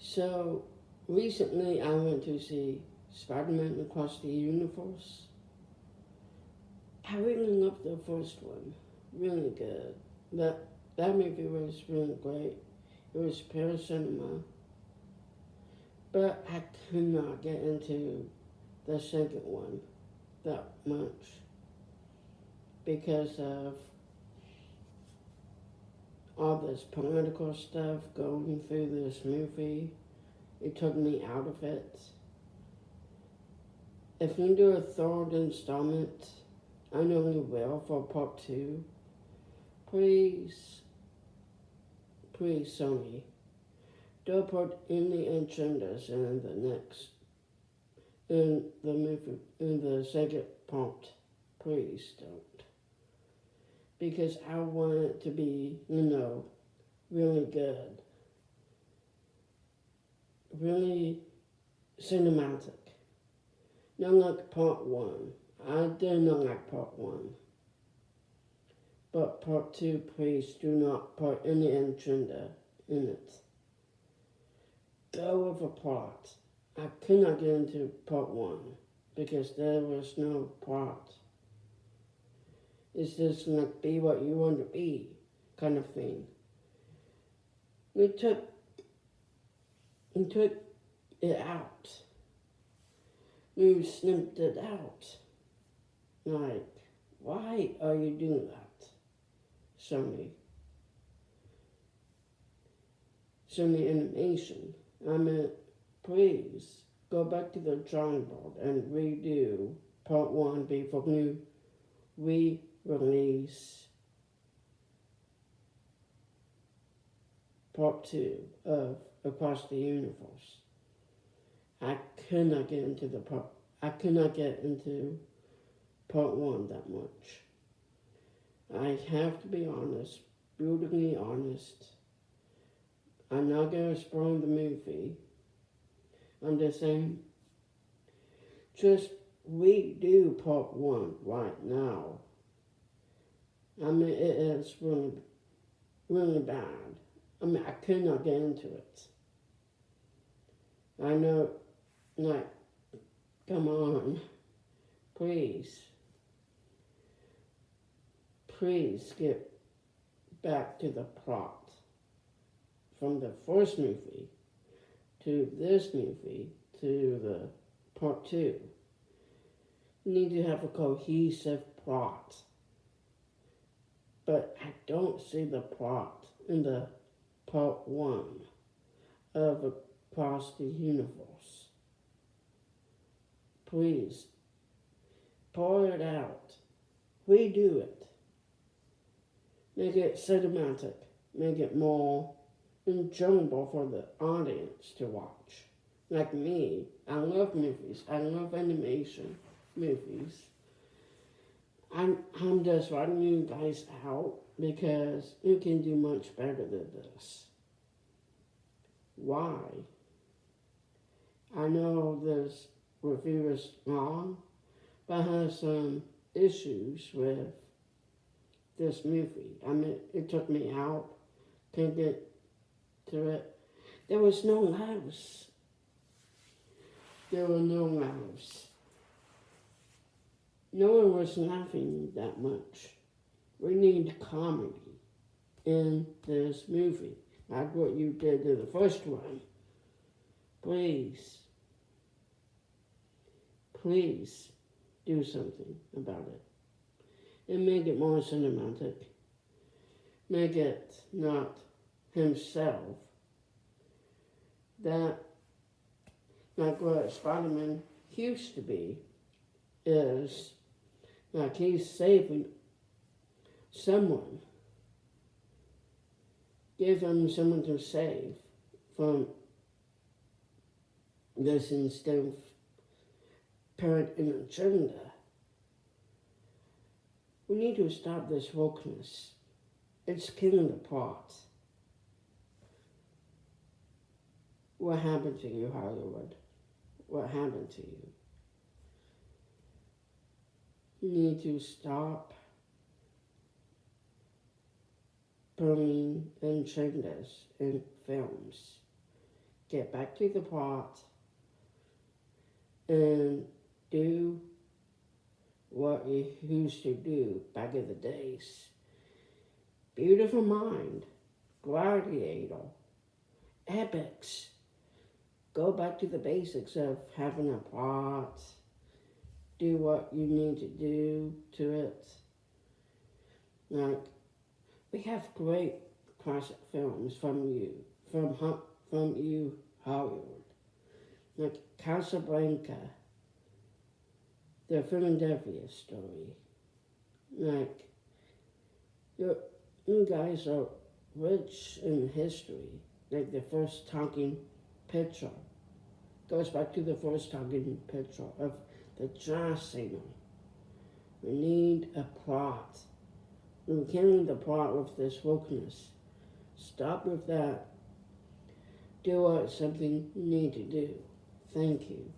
So recently I went to see Spider-Man Across the Universe. I really loved the first one. Really good. That that movie was really great. It was pure cinema. But I could not get into the second one that much because of all this political stuff going through this movie. It took me out of it. If you do a third installment, I know you will for part two. Please, please, Sony, don't put any agendas in the next, in the movie, in the second part. Please don't. Because I want it to be, really good. Really cinematic. Not like part one. I did not like part one. But part two, please do not put any agenda in it. Go with a plot. I could not get into part one because there was no plot. It's just like be what you want to be kind of thing. We took it out. We snipped it out. Like, why are you doing that, Sony? Sony Animation. I mean, please go back to the drawing board and redo part one before you re-release part two of Across the Universe. I could not get into part one that much. I have to be honest, brutally honest. I'm not going to spoil the movie. I'm just saying, just redo part one right now. I mean, it is really, really bad. I mean, I could not get into it. I know, like, come on, please get back to the plot from the first movie to this movie to the part two. You need to have a cohesive plot. But I don't see the plot in the part one of Across the Universe. Please, pour it out. Redo it. Make it cinematic. Make it more enjoyable for the audience to watch. Like me, I love movies. I love animation movies. I'm just writing you guys out because you can do much better than this. Why? I know this review is long, but I have some issues with this movie. I mean, it took me out, couldn't get to it. There was no laughs. There were no laughs. No one was laughing that much. We need comedy in this movie, like what you did to the first one. Please do something about it. And make it more cinematic. Make it not himself. That, like what Spider-Man used to be, is like he's saving someone. Give him someone to save from this instead of parent and agenda. We need to stop this wokeness. It's killing the plot. What happened to you, Hollywood? What happened to you? You need to stop putting agendas in films. get back to the plot and do what you used to do back in the days. Beautiful Mind, Gladiator, epics. Go back to the basics of having a plot. Do what you need to do to it. Like, we have great classic films from you, Hollywood. Like Casablanca, the Philadelphia story. Like, you guys are rich in history. Like the first talking picture goes back to the first talking picture of the jazz singer. We need a plot. We're killing the plot with this wokeness. Stop with that. Do something you need to do. Thank you.